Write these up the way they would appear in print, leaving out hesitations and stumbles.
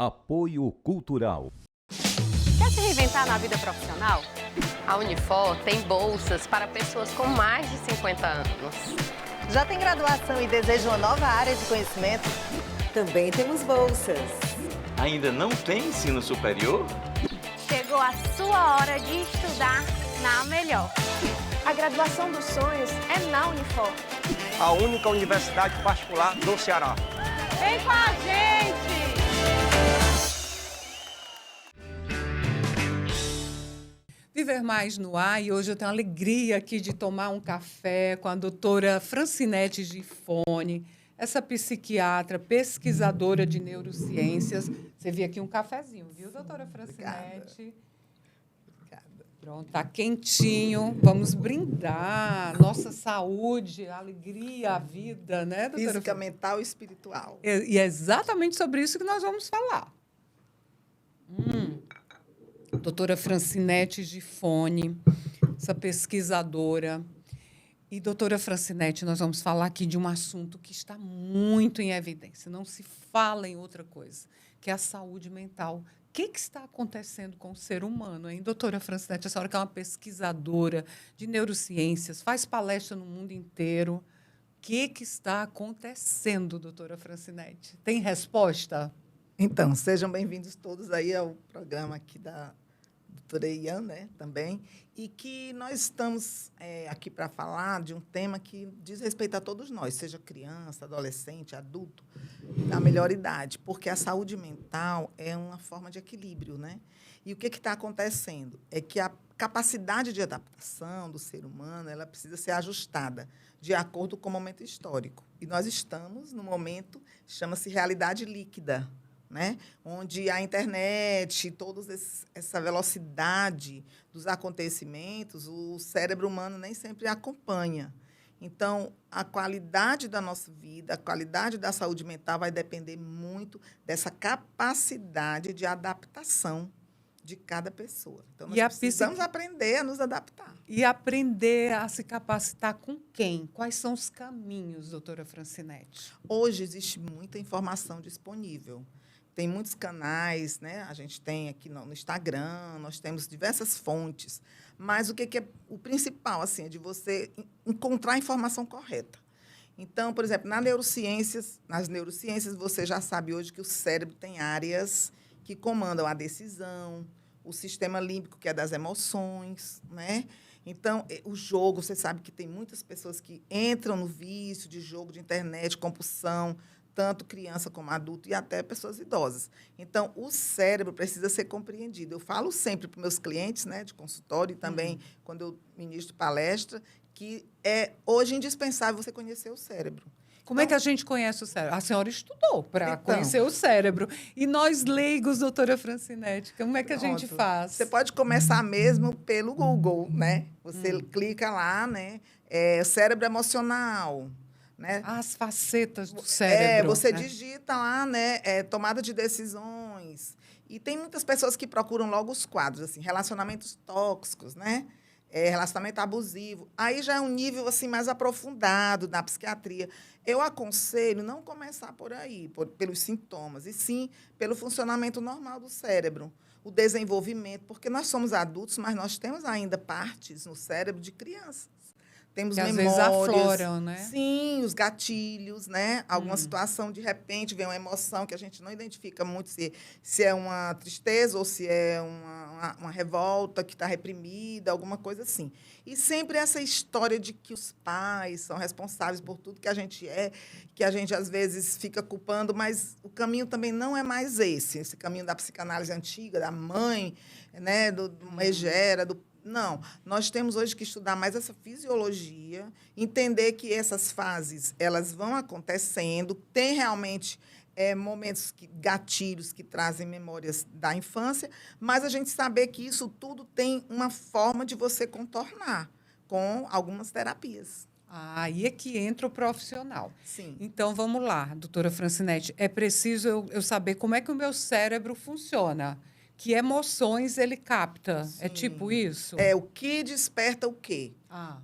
Apoio Cultural. Quer se reinventar na vida profissional? A Unifor tem bolsas para pessoas com mais de 50 anos. Já tem graduação e deseja uma nova área de conhecimento? Também temos bolsas. Ainda não tem ensino superior? Chegou a sua hora de estudar na Melhor. A graduação dos sonhos é na Unifor. A única universidade particular do Ceará. Vem com a gente! Viver Mais no ar, e hoje eu tenho a alegria aqui de tomar um café com a doutora Francinete Gifone, essa psiquiatra, pesquisadora de neurociências. Você viu aqui um cafezinho, viu, doutora Francinete? Obrigada. Pronto, está quentinho. Vamos brindar nossa saúde, a alegria, a vida, né, doutora? Física, mental e espiritual. E é exatamente sobre isso que nós vamos falar. Doutora Francinete Gifone, essa pesquisadora. E, doutora Francinete, nós vamos falar aqui de um assunto que está muito em evidência, não se fala em outra coisa, que é a saúde mental. O que está acontecendo com o ser humano, hein, doutora Francinete? A senhora que é uma pesquisadora de neurociências, faz palestra no mundo inteiro. O que está acontecendo, doutora Francinete? Tem resposta? Então, sejam bem-vindos todos aí ao programa aqui da doutora Ian, né, também, e que nós estamos aqui para falar de um tema que diz respeito a todos nós, seja criança, adolescente, adulto, da melhor idade, porque a saúde mental é uma forma de equilíbrio, né? E o que está acontecendo? É que a capacidade de adaptação do ser humano, ela precisa ser ajustada de acordo com o momento histórico. E nós estamos no momento, chama-se realidade líquida, né? Onde a internet, toda essa velocidade dos acontecimentos, o cérebro humano nem sempre acompanha. Então, a qualidade da nossa vida, a qualidade da saúde mental vai depender muito dessa capacidade de adaptação de cada pessoa. Então, nós precisamos aprender a nos adaptar. E aprender a se capacitar com quem? Quais são os caminhos, doutora Francinete? Hoje existe muita informação disponível. Tem muitos canais, né? A gente tem aqui no Instagram, nós temos diversas fontes. Mas o que é o principal, assim, é de você encontrar a informação correta. Então, por exemplo, nas neurociências, você já sabe hoje que o cérebro tem áreas que comandam a decisão, o sistema límbico, que é das emoções, né? Então, o jogo, você sabe que tem muitas pessoas que entram no vício de jogo de internet, compulsão, tanto criança como adulto e até pessoas idosas. Então, o cérebro precisa ser compreendido. Eu falo sempre para os meus clientes, né, de consultório e também quando eu ministro palestra, que é hoje indispensável você conhecer o cérebro. Como é que a gente conhece o cérebro? A senhora estudou para conhecer o cérebro. E nós, leigos, doutora Francinete, como é que a gente faz? Você pode começar mesmo pelo Google, né? Você clica lá, né? Cérebro emocional. Né? As facetas do cérebro. Você digita lá, né? Tomada de decisões. E tem muitas pessoas que procuram logo os quadros, assim, relacionamentos tóxicos, né? Relacionamento abusivo. Aí já é um nível assim, mais aprofundado da psiquiatria. Eu aconselho não começar por aí, pelos sintomas, e sim pelo funcionamento normal do cérebro, o desenvolvimento, porque nós somos adultos, mas nós temos ainda partes no cérebro de crianças. Temos que memórias. Às vezes afloram, né? Sim, os gatilhos, né? Alguma situação, de repente, vem uma emoção que a gente não identifica muito se é uma tristeza ou se é uma revolta que está reprimida, alguma coisa assim. E sempre essa história de que os pais são responsáveis por tudo que a gente que a gente, às vezes, fica culpando, mas o caminho também não é mais esse caminho da psicanálise antiga, da mãe, né? do Megera, Não, nós temos hoje que estudar mais essa fisiologia, entender que essas fases elas vão acontecendo, tem realmente momentos, gatilhos que trazem memórias da infância, mas a gente saber que isso tudo tem uma forma de você contornar com algumas terapias. Aí é que entra o profissional. Sim. Então, vamos lá, doutora Francinete. É preciso eu saber como é que o meu cérebro funciona. Que emoções ele capta? Sim. É tipo isso? O que desperta o quê?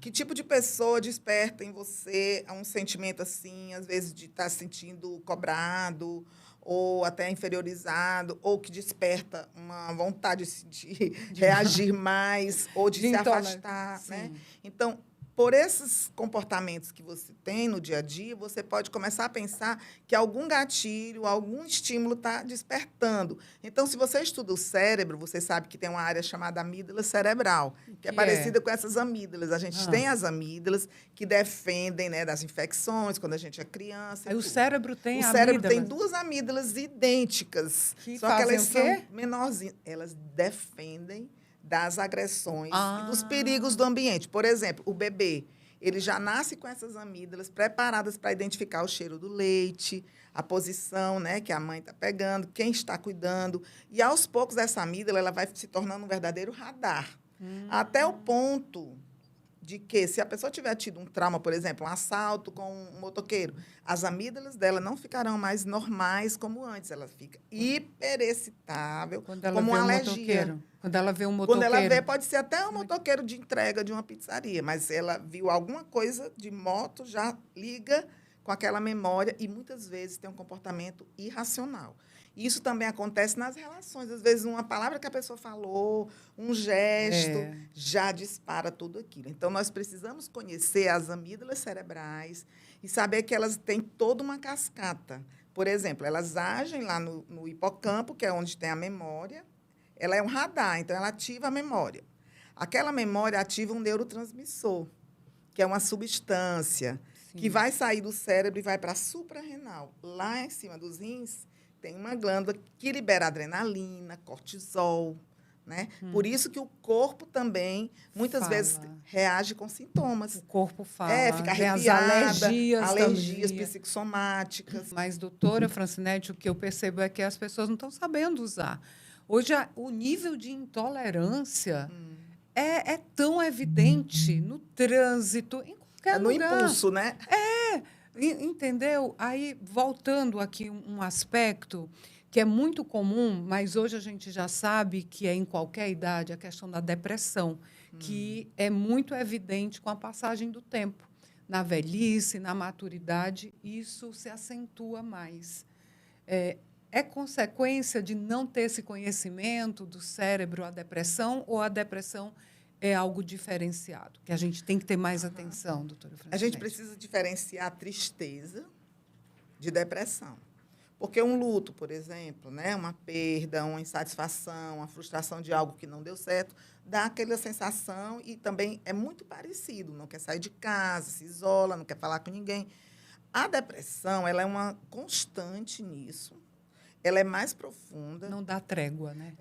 Que tipo de pessoa desperta em você um sentimento assim, às vezes de estar se sentindo cobrado, ou até inferiorizado, ou que desperta uma vontade de reagir mais, ou de se afastar, né? Então, por esses comportamentos que você tem no dia a dia, você pode começar a pensar que algum gatilho, algum estímulo está despertando. Então, se você estuda o cérebro, você sabe que tem uma área chamada amígdala cerebral, que é parecida com essas amígdalas. A gente tem as amígdalas que defendem, né, das infecções quando a gente é criança. Aí o cérebro tem amígdalas. O cérebro tem 2 amígdalas idênticas, só que elas são menorzinhas. Elas defendem das agressões e dos perigos do ambiente. Por exemplo, o bebê, ele já nasce com essas amígdalas preparadas para identificar o cheiro do leite, a posição, né, que a mãe está pegando, quem está cuidando. E, aos poucos, essa amígdala ela vai se tornando um verdadeiro radar. Até o ponto de que, se a pessoa tiver tido um trauma, por exemplo, um assalto com um motoqueiro, as amígdalas dela não ficarão mais normais como antes. Ela fica hiperexcitável, como uma alergia. Quando ela vê um motoqueiro. Quando ela vê, pode ser até um motoqueiro de entrega de uma pizzaria, mas ela viu alguma coisa de moto, já liga com aquela memória e, muitas vezes, tem um comportamento irracional. Isso também acontece nas relações. Às vezes, uma palavra que a pessoa falou, um gesto, já dispara tudo aquilo. Então, nós precisamos conhecer as amígdalas cerebrais e saber que elas têm toda uma cascata. Por exemplo, elas agem lá no hipocampo, que é onde tem a memória. Ela é um radar, então ela ativa a memória. Aquela memória ativa um neurotransmissor, que é uma substância que vai sair do cérebro e vai para a suprarrenal. Lá em cima dos rins, tem uma glândula que libera adrenalina, cortisol, né? Por isso que o corpo também, muitas vezes, reage com sintomas. O corpo fala. Fica arrepiada, alergias também. psicossomáticas. Mas, doutora Francinete, o que eu percebo é que as pessoas não estão sabendo usar. Hoje, o nível de intolerância é tão evidente no trânsito, em qualquer lugar. No impulso, né? Entendeu? Aí, voltando aqui um aspecto que é muito comum, mas hoje a gente já sabe que é em qualquer idade, a questão da depressão, que é muito evidente com a passagem do tempo. Na velhice, na maturidade, isso se acentua mais. É consequência de não ter esse conhecimento do cérebro, a depressão, ou a depressão é algo diferenciado? Que a gente tem que ter mais atenção, doutora Francinete. A gente precisa diferenciar tristeza de depressão. Porque um luto, por exemplo, né, uma perda, uma insatisfação, uma frustração de algo que não deu certo, dá aquela sensação e também é muito parecido. Não quer sair de casa, se isola, não quer falar com ninguém. A depressão, ela é uma constante nisso. Ela é mais profunda. Não dá trégua, né?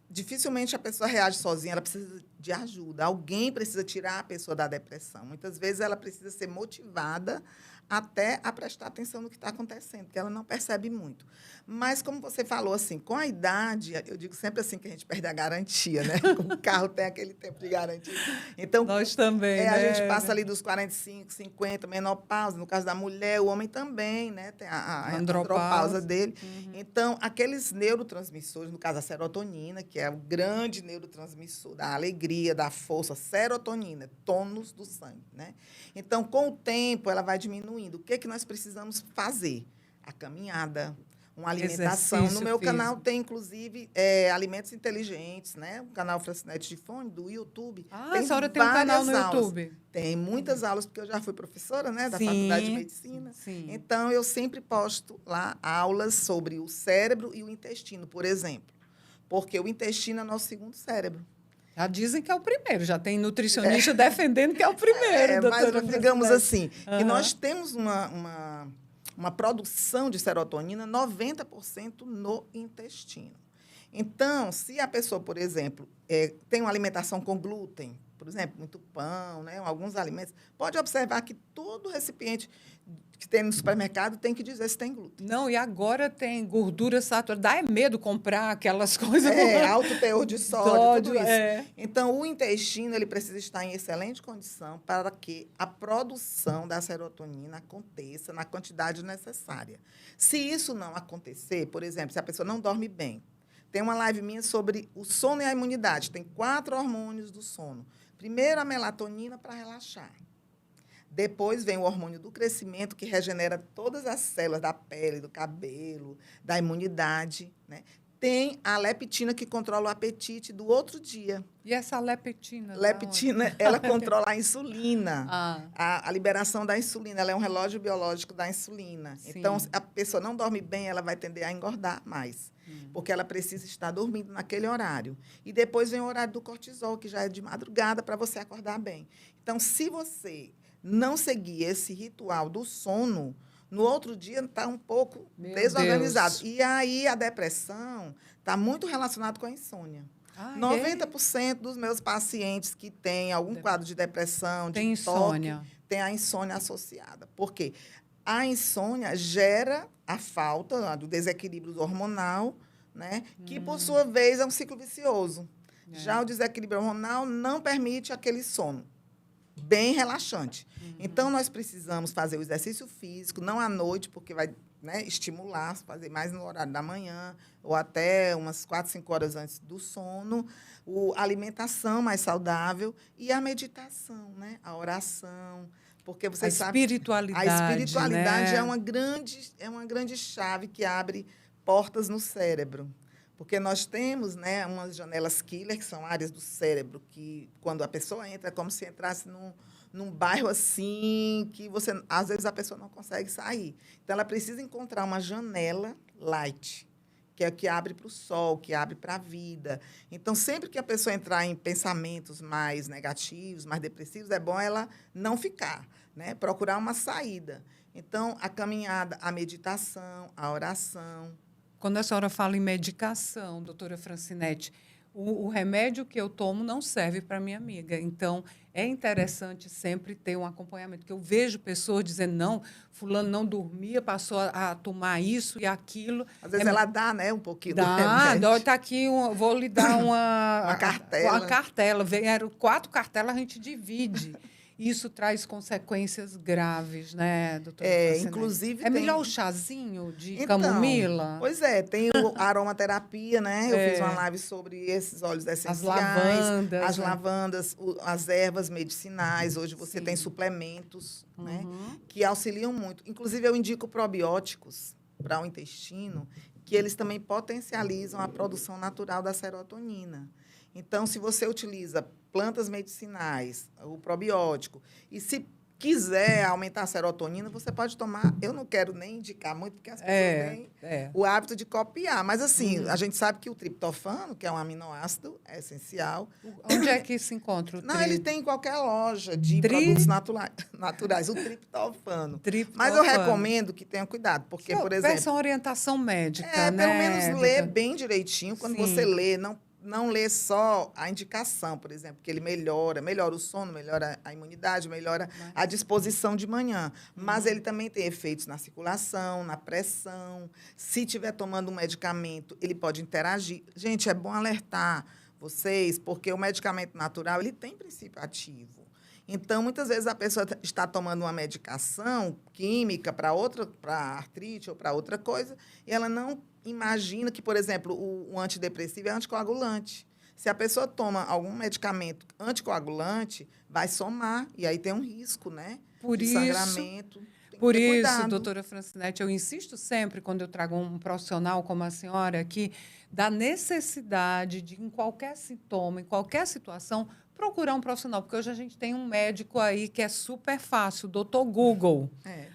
Dificilmente a pessoa reage sozinha, ela precisa de ajuda. Alguém precisa tirar a pessoa da depressão. Muitas vezes ela precisa ser motivada até a prestar atenção no que está acontecendo, porque ela não percebe muito. Mas, como você falou, assim, com a idade, eu digo sempre assim que a gente perde a garantia, né? O carro tem aquele tempo de garantia. Então, nós também, né? A gente passa ali dos 45, 50, menopausa. No caso da mulher, o homem também, né? Tem a andropausa dele. Então, aqueles neurotransmissores, no caso a serotonina, que é o grande neurotransmissor da alegria, da força, serotonina, tônus do sangue, né? Então, com o tempo, ela vai diminuindo. O que nós precisamos fazer? A caminhada, uma alimentação. Exercício no meu físico. canal tem, inclusive, alimentos inteligentes, né? O canal Francinete de Fone, do YouTube. A senhora tem um canal no YouTube? Tem muitas aulas, porque eu já fui professora, né, da Faculdade de Medicina. Sim. Então, eu sempre posto lá aulas sobre o cérebro e o intestino, por exemplo. Porque o intestino é nosso segundo cérebro. Já dizem que é o primeiro, já tem nutricionista defendendo que é o primeiro, doutora. Mas digamos assim, que nós temos uma produção de serotonina 90% no intestino. Então, se a pessoa, por exemplo, tem uma alimentação com glúten, por exemplo, muito pão, né, alguns alimentos, pode observar que todo recipiente que tem no supermercado tem que dizer se tem glúten. Não, e agora tem gordura saturada. Dá medo comprar aquelas coisas. Alto teor de sódio, tudo isso. Então, o intestino ele precisa estar em excelente condição para que a produção da serotonina aconteça na quantidade necessária. Se isso não acontecer, por exemplo, se a pessoa não dorme bem, tem uma live minha sobre o sono e a imunidade. Tem 4 hormônios do sono. Primeiro, a melatonina para relaxar. Depois vem o hormônio do crescimento, que regenera todas as células da pele, do cabelo, da imunidade, né? Tem a leptina, que controla o apetite do outro dia. E essa leptina? Leptina, ela controla a insulina, Ah. a liberação da insulina. Ela é um relógio biológico da insulina. Sim. Então, se a pessoa não dorme bem, ela vai tender a engordar mais, porque ela precisa estar dormindo naquele horário. E depois vem o horário do cortisol, que já é de madrugada, para você acordar bem. Então, se você não seguir esse ritual do sono, no outro dia está um pouco Meu desorganizado. Deus. E aí a depressão está muito relacionada com a insônia. 90% dos meus pacientes que têm algum quadro de depressão, de tem insônia. toque, tem a insônia associada. Por quê? A insônia gera a falta do desequilíbrio hormonal, né? Que, por sua vez, é um ciclo vicioso. Já o desequilíbrio hormonal não permite aquele sono bem relaxante. Então, nós precisamos fazer o exercício físico, não à noite, porque vai, né, estimular, fazer mais no horário da manhã, ou até umas 4, 5 horas antes do sono, a alimentação mais saudável e a meditação, né? A oração. Porque você sabe, a espiritualidade, né? é uma grande chave que abre portas no cérebro. Porque nós temos, né, umas janelas killer, que são áreas do cérebro, que, quando a pessoa entra, é como se entrasse num bairro assim, que às vezes a pessoa não consegue sair. Então, ela precisa encontrar uma janela light, que é o que abre para o sol, que abre para a vida. Então, sempre que a pessoa entrar em pensamentos mais negativos, mais depressivos, é bom ela não ficar, né? Procurar uma saída. Então, a caminhada, a meditação, a oração. Quando a senhora fala em medicação, doutora Francinete, o remédio que eu tomo não serve para minha amiga. Então, é interessante sempre ter um acompanhamento. Porque eu vejo pessoas dizendo, não, fulano não dormia, passou a tomar isso e aquilo. Às vezes ela dá, né, um pouquinho do Dá, remédio. está aqui, vou lhe dar Uma cartela. Uma cartela. Vieram 4 cartelas, a gente divide. Isso traz consequências graves, né, doutora Francinete? Inclusive É melhor o chazinho de Então, camomila? Pois é, tem a aromaterapia, né? Eu fiz uma live sobre esses óleos essenciais. As lavandas, as ervas medicinais. Hoje você tem suplementos, né, que auxiliam muito. Inclusive, eu indico probióticos para o intestino, que eles também potencializam a produção natural da serotonina. Então, se você utiliza plantas medicinais, o probiótico, e se quiser aumentar a serotonina, você pode tomar. Eu não quero nem indicar muito, porque as pessoas têm o hábito de copiar. Mas, assim, a gente sabe que o triptofano, que é um aminoácido, é essencial. Onde é que se encontra o Não, ele tem em qualquer loja de produtos naturais, o triptofano. Mas eu recomendo que tenha cuidado, porque, por exemplo... Peça uma orientação médica, né? Pelo menos ler bem direitinho. Quando Sim. você lê, não lê só a indicação, por exemplo, que ele melhora o sono, melhora a imunidade, melhora a disposição de manhã. Mas ele também tem efeitos na circulação, na pressão. Se estiver tomando um medicamento, ele pode interagir. Gente, é bom alertar vocês, porque o medicamento natural ele tem princípio ativo. Então, muitas vezes a pessoa está tomando uma medicação química para artrite ou para outra coisa, e ela não imagina que, por exemplo, o antidepressivo é anticoagulante. Se a pessoa toma algum medicamento anticoagulante, vai somar, e aí tem um risco, né? De sangramento. Por isso, doutora Francinete, eu insisto sempre, quando eu trago um profissional como a senhora aqui, da necessidade de, em qualquer sintoma, em qualquer situação, procurar um profissional, porque hoje a gente tem um médico aí que é super fácil, o doutor Google,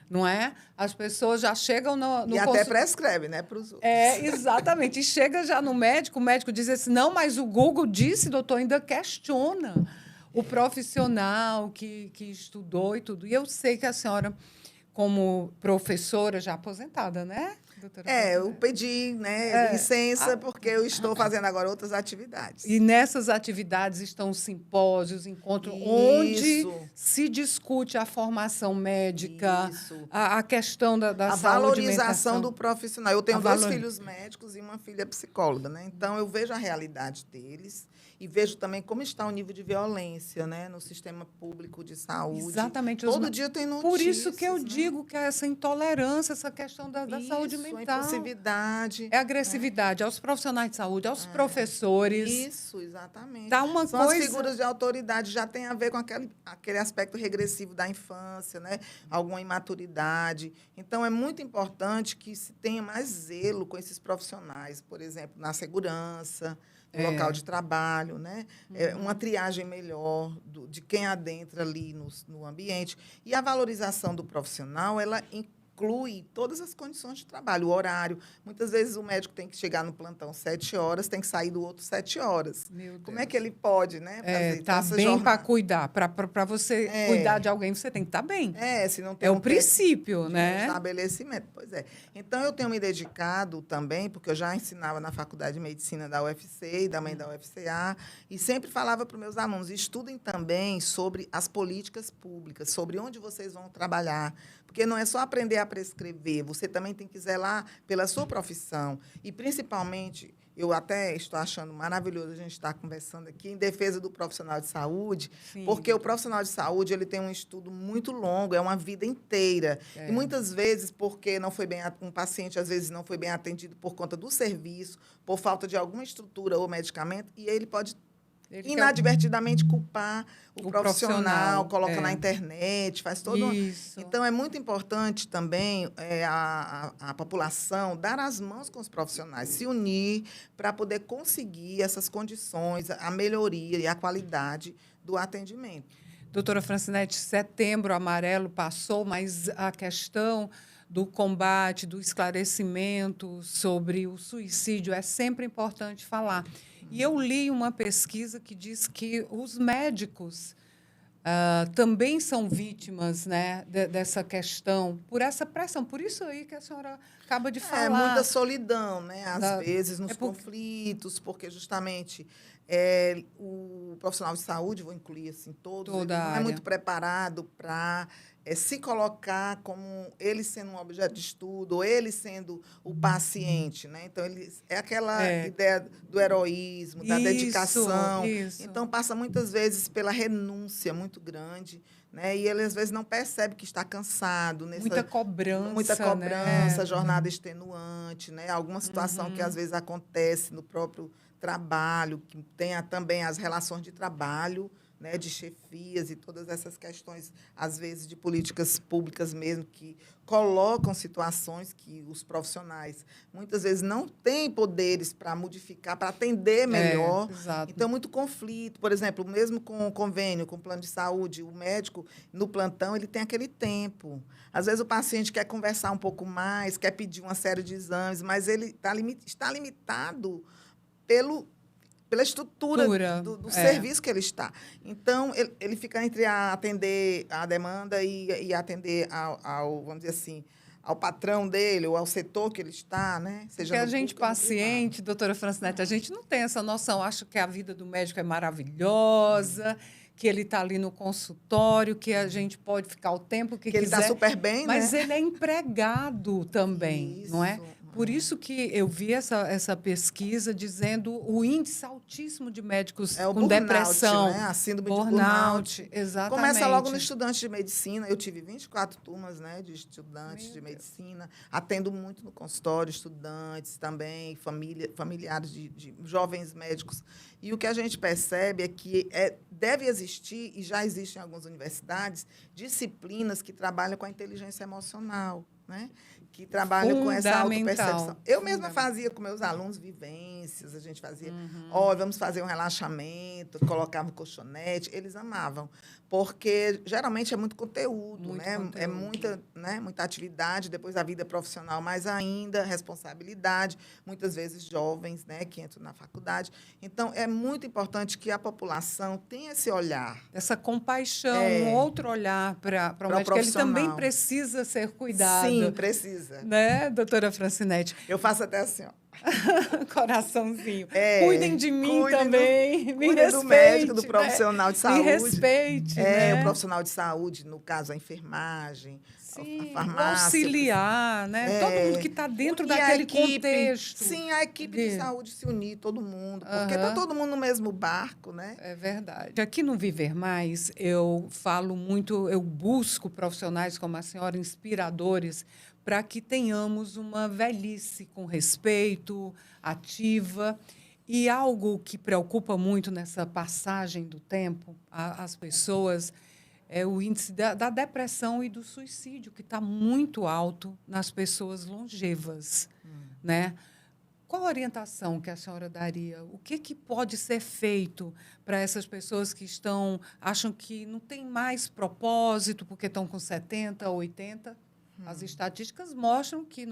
não é? As pessoas já chegam no e até prescreve, né, para os outros. Exatamente. E chega já no médico, o médico diz assim, não, mas o Google disse, doutor, ainda questiona o profissional que estudou e tudo. E eu sei que a senhora, como professora já aposentada, né? Eu pedi, né, licença, porque eu estou fazendo agora outras atividades. E nessas atividades estão simpósios, encontros, onde se discute a formação médica, a questão da saúde, a valorização do profissional. Eu tenho 2 filhos médicos e uma filha psicóloga, né? Então, eu vejo a realidade deles e vejo também como está o nível de violência, né, no sistema público de saúde. Exatamente. Todo dia tem notícias. Por isso que eu né? digo que é essa intolerância, essa questão da saúde mental. A impulsividade. É agressividade aos profissionais de saúde, aos professores. Isso, exatamente. Dá uma São coisa... as figuras de autoridade, já tem a ver com aquele aspecto regressivo da infância, né? Alguma imaturidade. Então, é muito importante que se tenha mais zelo com esses profissionais, por exemplo, na segurança, no local de trabalho, né? Uma triagem melhor de quem adentra ali no ambiente. E a valorização do profissional, ela inclui todas as condições de trabalho, o horário. Muitas vezes o médico tem que chegar no plantão 7 horas, tem que sair do outro 7 horas. Meu Deus. Como é que ele pode, né? fazer Tá essa bem jornada? para cuidar. Para você cuidar de alguém, você tem que estar bem. Se não tem É um o princípio, de né? estabelecimento. Pois é. Então, eu tenho me dedicado também, porque eu já ensinava na Faculdade de Medicina da UFC e também da UFCA, e sempre falava para os meus alunos, estudem também sobre as políticas públicas, sobre onde vocês vão trabalhar, porque não é só aprender a prescrever, você também tem que zelar pela sua profissão. E, principalmente, eu até estou achando maravilhoso a gente estar conversando aqui em defesa do profissional de saúde, Sim. porque o profissional de saúde ele tem um estudo muito longo, é uma vida inteira. E muitas vezes, porque não foi bem um paciente, às vezes não foi bem atendido por conta do serviço, por falta de alguma estrutura ou medicamento, e ele pode inadvertidamente culpar o profissional, coloca na internet, faz todo... Isso. Então, é muito importante também a população dar as mãos com os profissionais, se unir para poder conseguir essas condições, a melhoria e a qualidade do atendimento. Doutora Francinete, Setembro Amarelo passou, mas a questão do combate, do esclarecimento sobre o suicídio é sempre importante falar. E eu li uma pesquisa que diz que os médicos também são vítimas, né, dessa questão, por essa pressão. Por isso aí que a senhora acaba de falar. É muita solidão, né? Às vezes, nos conflitos, porque justamente o profissional de saúde, vou incluir assim, todos, ele não é muito preparado para se colocar como ele sendo um objeto de estudo, ou ele sendo o paciente, né? Então, é aquela ideia do heroísmo, da dedicação. Isso. Então, passa muitas vezes pela renúncia muito grande, né? E ele, às vezes, não percebe que está cansado. Muita cobrança, né? Jornada extenuante, né? Alguma situação que, às vezes, acontece no próprio trabalho, que tenha também as relações de trabalho, né, de chefias e todas essas questões, às vezes, de políticas públicas mesmo, que colocam situações que os profissionais, muitas vezes, não têm poderes para modificar, para atender melhor. Exato. Então, muito conflito. Por exemplo, mesmo com o convênio, com o plano de saúde, o médico, no plantão, ele tem aquele tempo. Às vezes, o paciente quer conversar um pouco mais, quer pedir uma série de exames, mas ele está limitado pela estrutura do serviço que ele está. Então, ele fica entre atender a demanda e atender ao, vamos dizer assim, ao patrão dele ou ao setor que ele está, né? Seja porque a gente, paciente, doutora Francinete, a gente não tem essa noção. Acho que a vida do médico é maravilhosa, que ele está ali no consultório, que a gente pode ficar o tempo que quiser. Ele está super bem, mas né? ele é empregado também, não é? Por isso que eu vi essa pesquisa dizendo o índice altíssimo de médicos com burnout, depressão. Né? A síndrome de burnout. Exatamente. Começa logo no estudante de medicina. Eu tive 24 turmas, né, de estudantes de medicina. Atendo muito no consultório, estudantes também, familiares de jovens médicos. E o que a gente percebe é que deve existir, e já existem em algumas universidades, disciplinas que trabalham com a inteligência emocional, né? Que trabalham com essa autopercepção. Eu mesma fazia com meus alunos vivências, a gente fazia, vamos fazer um relaxamento, colocava um colchonete, eles amavam, porque geralmente é muito conteúdo, né? Conteúdo. É muita atividade, depois a vida profissional mais ainda, responsabilidade, muitas vezes jovens, né, que entram na faculdade. Então, é muito importante que a população tenha esse olhar. Essa compaixão, um outro olhar para o médico, ele também precisa ser cuidado. Sim, precisa. Né, doutora Francinete? Eu faço até assim, ó. Coraçãozinho. É, Cuidem de mim cuidem também. Me Cuida respeite, do médico, do né? profissional de saúde. Me respeite, né? O profissional de saúde, no caso, a enfermagem, Sim, a o farmácia. auxiliar, né? Todo mundo que está dentro Unir a daquele equipe. contexto. Sim, a equipe de saúde se unir, todo mundo. Porque está todo mundo no mesmo barco, né? É verdade. Aqui no Viver Mais, eu falo muito, eu busco profissionais como a senhora, inspiradores, para que tenhamos uma velhice com respeito, ativa. E algo que preocupa muito nessa passagem do tempo, as pessoas, é o índice da depressão e do suicídio, que está muito alto nas pessoas longevas, né? Qual a orientação que a senhora daria? O que pode ser feito para essas pessoas que acham que não tem mais propósito porque estão com 70, 80? As estatísticas mostram que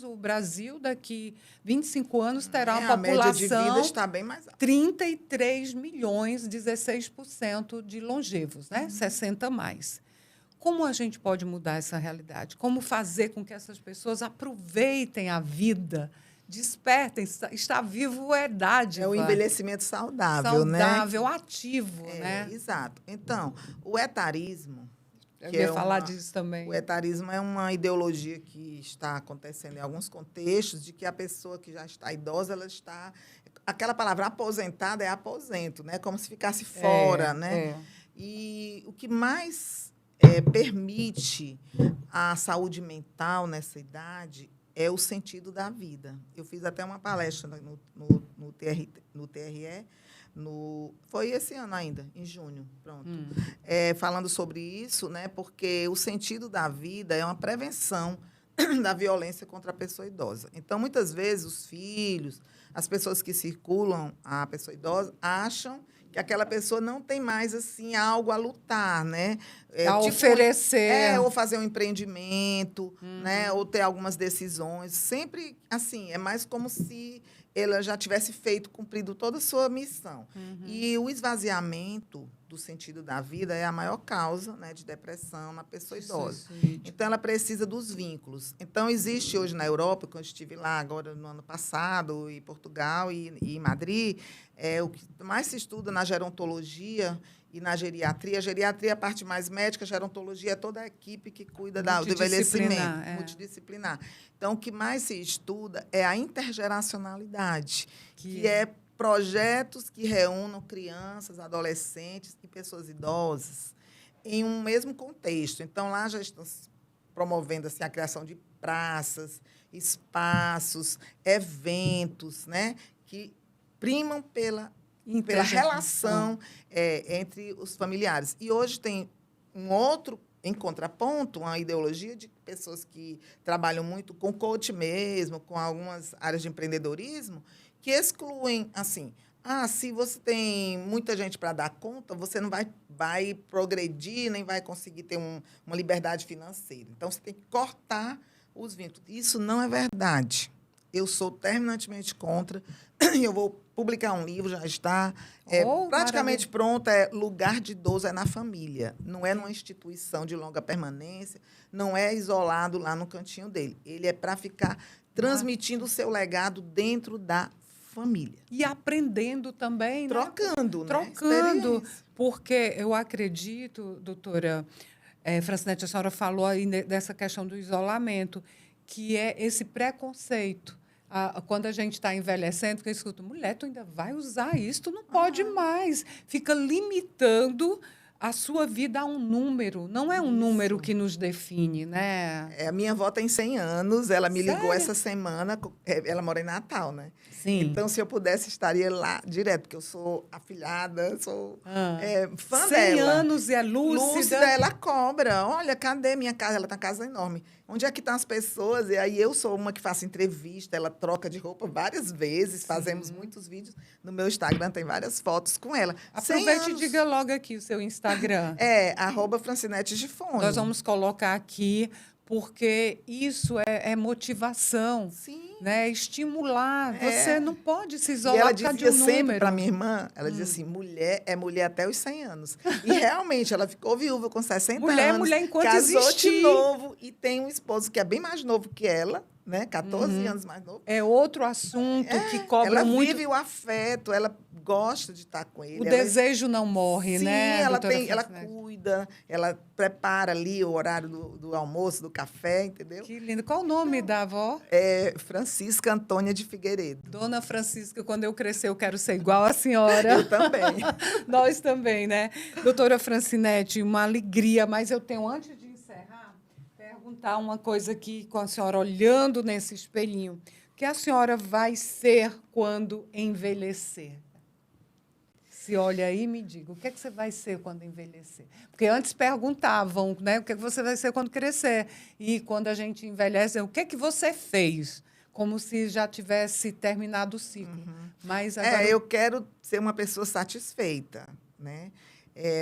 o Brasil, daqui 25 anos, terá uma A média de vida população está bem mais alta. 33 milhões, 16% de longevos, né? 60 mais. Como a gente pode mudar essa realidade? Como fazer com que essas pessoas aproveitem a vida, despertem? Estar vivo é dádiva. É o envelhecimento saudável, né? Saudável, ativo, né? Exato. Então, o etarismo... Eu ia falar disso também. O etarismo é uma ideologia que está acontecendo em alguns contextos, de que a pessoa que já está idosa, ela está... Aquela palavra aposentada é aposento, né? Como se ficasse fora, né? E o que mais permite a saúde mental nessa idade é o sentido da vida. Eu fiz até uma palestra no TRE, foi esse ano ainda, em junho, pronto. Falando sobre isso, né? Porque o sentido da vida é uma prevenção da violência contra a pessoa idosa. Então, muitas vezes, os filhos, as pessoas que circulam a pessoa idosa, acham que aquela pessoa não tem mais assim algo a lutar, né? Oferecer. Ou fazer um empreendimento, né? Ou ter algumas decisões. Sempre, assim, é mais como se ela já tivesse cumprido toda a sua missão. E o esvaziamento do sentido da vida é a maior causa, né, de depressão na pessoa idosa. Então, ela precisa dos vínculos. Então, existe hoje na Europa, quando eu estive lá agora no ano passado, em Portugal e em Madrid, o que mais se estuda na gerontologia e na geriatria. A geriatria é a parte mais médica, a gerontologia é toda a equipe que cuida do envelhecimento. Multidisciplinar. Então, o que mais se estuda é a intergeracionalidade, que é projetos que reúnam crianças, adolescentes e pessoas idosas em um mesmo contexto. Então, lá já estão promovendo assim, a criação de praças, espaços, eventos, né, que primam pela relação entre os familiares. E hoje tem um outro, em contraponto, uma ideologia de pessoas que trabalham muito com coach mesmo, com algumas áreas de empreendedorismo, que excluem, assim, se você tem muita gente para dar conta, você não vai progredir, nem vai conseguir ter uma liberdade financeira. Então, você tem que cortar os vínculos. Isso não é verdade. Eu sou terminantemente contra. Eu vou publicar um livro, já está praticamente pronto. Lugar de idoso é na família. Não é numa instituição de longa permanência, não é isolado lá no cantinho dele. Ele é para ficar transmitindo o seu legado dentro da família. E aprendendo também, trocando, né? Trocando, porque eu acredito, doutora Francinete, a senhora falou aí dessa questão do isolamento, que é esse preconceito. Quando a gente está envelhecendo, que eu escuto, mulher, tu ainda vai usar isso, tu não pode mais. Fica limitando a sua vida a um número. Não é um número que nos define, né? A minha avó tem 100 anos, ela me ligou Sério? essa semana, ela mora em Natal, né? Sim. Então, se eu pudesse, estaria lá direto, porque eu sou afilhada, sou fã 100 dela. 100 anos e é lúcida. Lúcida, ela cobra. Olha, cadê minha casa? Ela tem uma casa enorme. Onde é que estão as pessoas? E aí eu sou uma que faço entrevista, ela troca de roupa várias vezes, fazemos muitos vídeos. No meu Instagram tem várias fotos com ela. Aproveite e diga logo aqui o seu Instagram. @Francinete Gifone. Nós vamos colocar aqui, porque isso é motivação. Sim. né? Estimular. Você não pode se E isolar ela por causa de dizia um sempre número. para minha irmã, ela dizia assim, mulher é mulher até os 100 anos. E realmente, ela ficou viúva com 60 Mulher é anos. mulher enquanto casou existir. de novo e tem um esposo que é bem mais novo que ela, né? 14 anos mais novo. É outro assunto que cobra Ela muito. vive o afeto, ela gosta de estar com ele. O ela desejo não morre, Sim, né? ela doutora ela Francinete? cuida, ela prepara ali o horário do almoço, do café, entendeu? Que lindo. Qual o nome da avó? É Francisca Antônia de Figueiredo. Dona Francisca, quando eu crescer, eu quero ser igual a senhora. Eu também. Nós também, né? Doutora Francinete, uma alegria, mas eu tenho, antes de encerrar, perguntar uma coisa aqui com a senhora, olhando nesse espelhinho. O que a senhora vai ser quando envelhecer? Se olha aí e me diga, o que é que você vai ser quando envelhecer? Porque antes perguntavam, né? O que é que você vai ser quando crescer? E quando a gente envelhece, o que é que você fez? Como se já tivesse terminado o ciclo. Mas agora... Eu quero ser uma pessoa satisfeita, né?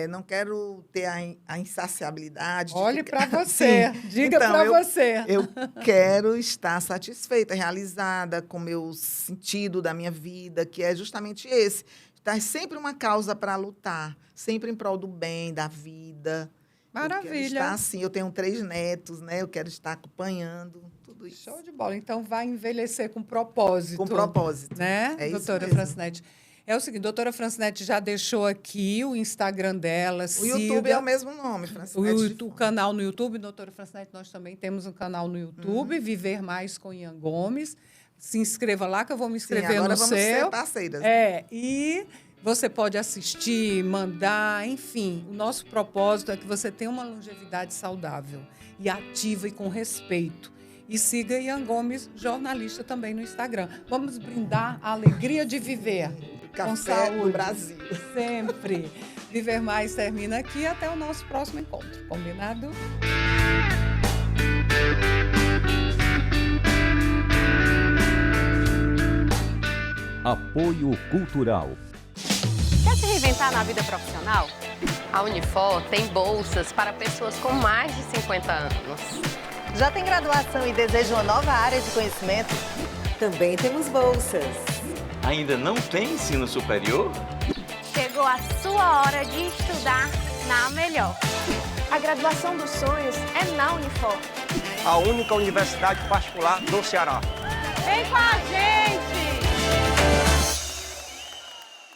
Não quero ter a insaciabilidade. Olhe para você, diga então, para você. Eu quero estar satisfeita, realizada com o meu sentido da minha vida, que é justamente esse. Estar sempre uma causa para lutar, sempre em prol do bem, da vida. Maravilha. Eu quero estar assim, eu tenho 3 netos, né? Eu quero estar acompanhando tudo isso. Show de bola. Então, vai envelhecer com propósito. Com propósito. Né, É isso doutora mesmo. Francinete? É o seguinte, doutora Francinete já deixou aqui o Instagram dela. O YouTube é o mesmo nome, Francinete. O canal no YouTube, doutora Francinete, nós também temos um canal no YouTube, Viver Mais com Ian Gomes. Se inscreva lá, que eu vou me inscrever agora no vamos seu. ser parceiras. E você pode assistir, mandar, enfim. O nosso propósito é que você tenha uma longevidade saudável e ativa e com respeito. E siga Ian Gomes, jornalista, também no Instagram. Vamos brindar a alegria de viver. Com Café saúde. do Brasil. Sempre. Viver Mais termina aqui. Até o nosso próximo encontro. Combinado? Apoio Cultural. Quer se reinventar na vida profissional? A Unifor tem bolsas para pessoas com mais de 50 anos. Já tem graduação e deseja uma nova área de conhecimento? Também temos bolsas. Ainda não tem ensino superior? Chegou a sua hora de estudar na Melhor. A graduação dos sonhos é na Unifor. A única universidade particular do Ceará. Vem com a gente!